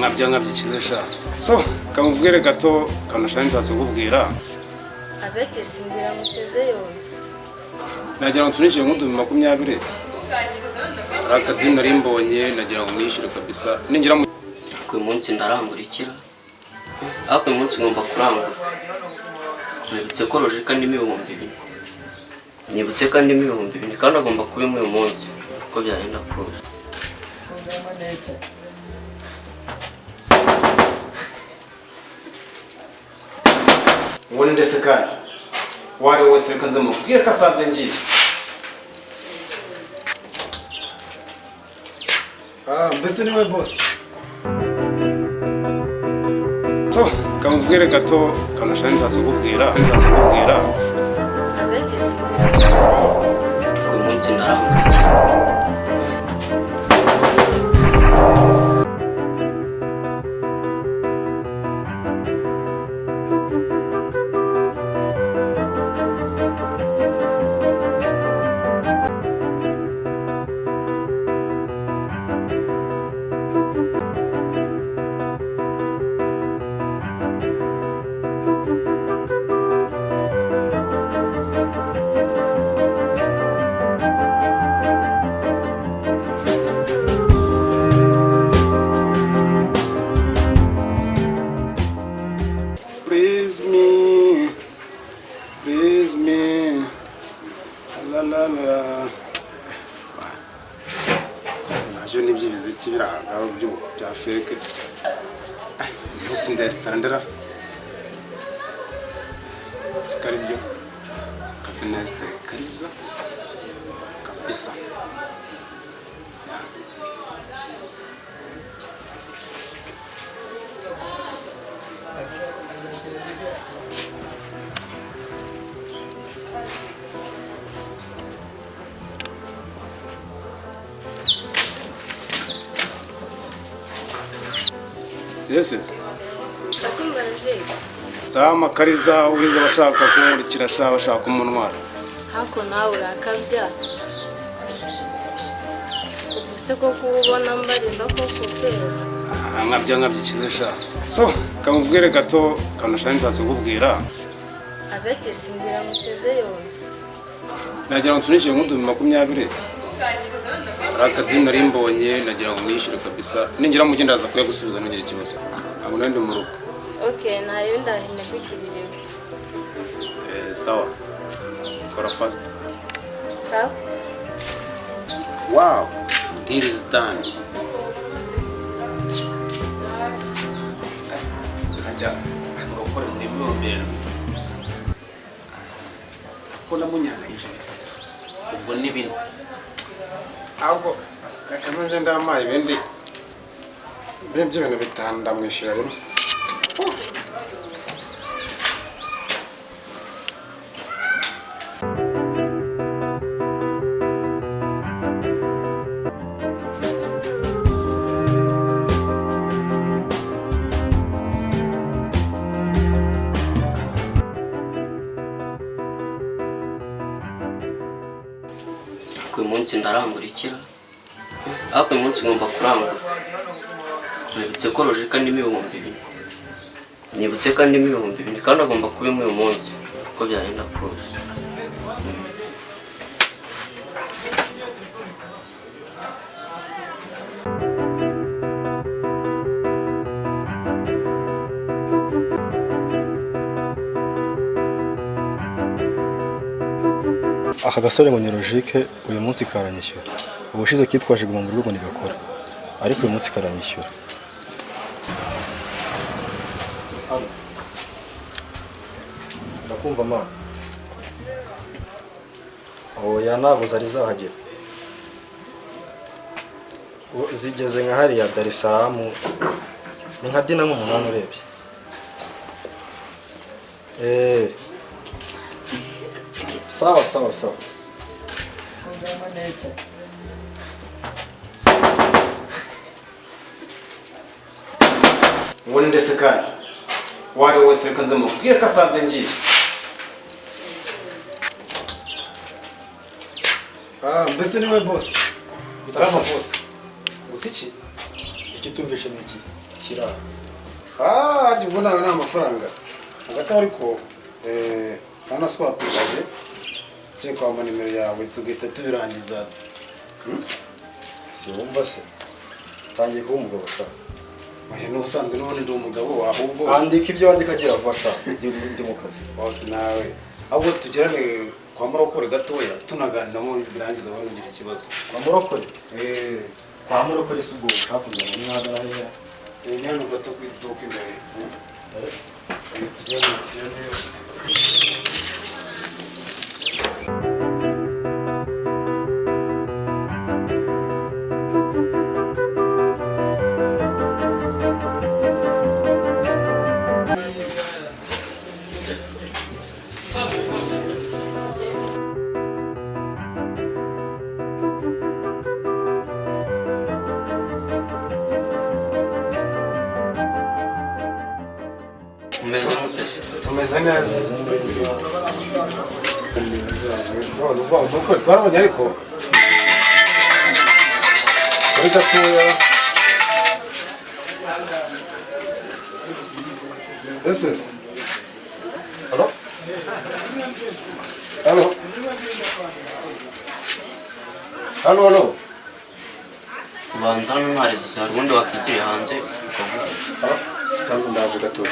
nkabyikizesha so kamubwire gato kanashani nsatse kubwira agake simbira mutezeyo nagira ngo nsunikire nk'uduhumbi 20 arakadini nari mbonye nagira ngo mwishyure kabisa ningira mu uyu munsi ndarangurikira ariko uyu munsi ngomba kurangura nibutse ko rojika ndimo 2,000 nibutse kandi ndimo 2,000 kandi agomba kuba uyu munsi uko byagenda kose ubone ndetse kandi wari wese reka nze mubwire ko asanze ngiye mbese niwe boss so kamubwire gato kanashani nsatse kubwira agake simbira mutezeyo uyu munsi ndarangurikira Please me, la la la. Naje n'iby'ibiziki biranga bya fake. Musi ndestandera. Sikari byo. Kazi neste kariza. Kabisa. Yes. akumva rajeri Salama kariza uriza bashaka kumurikira sha bashaka umunwara. hako nawe urakabya ubuse ko kubona mbariza ko kubera nkabyikizesha so kamubwire gato kanashani nsatse kubwira agake simbira mutezeyo nagira ngo nsunikire nk'uduhumbi 20 arakadini nari mbonye nagira ngo mwishyure kabisa ningira mu genda aza kuya gusubiza nongera ikibazo abo nandi mu rugo okay nayo ndahine gushyirire sawa kora fast sawa wow deal is done aja ngokore muri mbere akona munyana y'ijana ubwo ni bino ahubwo akamanje ndamaye ibindi ibintu bitanda mwishyura rimwe uyu munsi ndarangurikira ariko uyu munsi ngomba kurangura nibutse ko rojika ndimo 2,000 nibutse kandi ndimo 2,000 kandi agomba kuba uyu munsi uko byagenda kose aka gasore ngo ni Logique uyu munsi karanyishyura ubushize kitwaje guma mu rugo nigakora ariko uyu munsi karanyishyura ndakumva mana oya ntabwo zari zahagera zigeze nka hariya Dar es Salaam ni nka dina nk'umunani urebye sawa sawa sawa ubone ndetse kandi wari wese reka nze mubwire ko asanze ngiye mbese niwe boss salama boss utiki icyo tumvishe n'iki shyira harya ubwo nawe ni amafaranga hagati aho ariko hano swapikaje cye kwamba nimero yawe tugahita tubirangiza. si wumva se tangiye kuba umugabo shaka Oya n'ubusanzwe n'ubundi ndi umugabo ahubwo andika ibyo wandika agira vuba shaka ndi mu kazi bose nawe ahubwo tugirane kwa Murokore gatoya tunaganira mu birangiza banongera ikibazo. kwa Murokore kwa Murokore si ubwo ushaka kujya mu mwagara hehe Ni hano gato kwiduka imbere. Tugirane umeze mute se? tumeze neza. Nuko twarabonye ariko sori gatoya. This is hello? Hello? Hello, hello? Ubanza hano nta rezo zihari ubundi wakigiriye hanze ukavuga. Kanzu ndaje gatoya.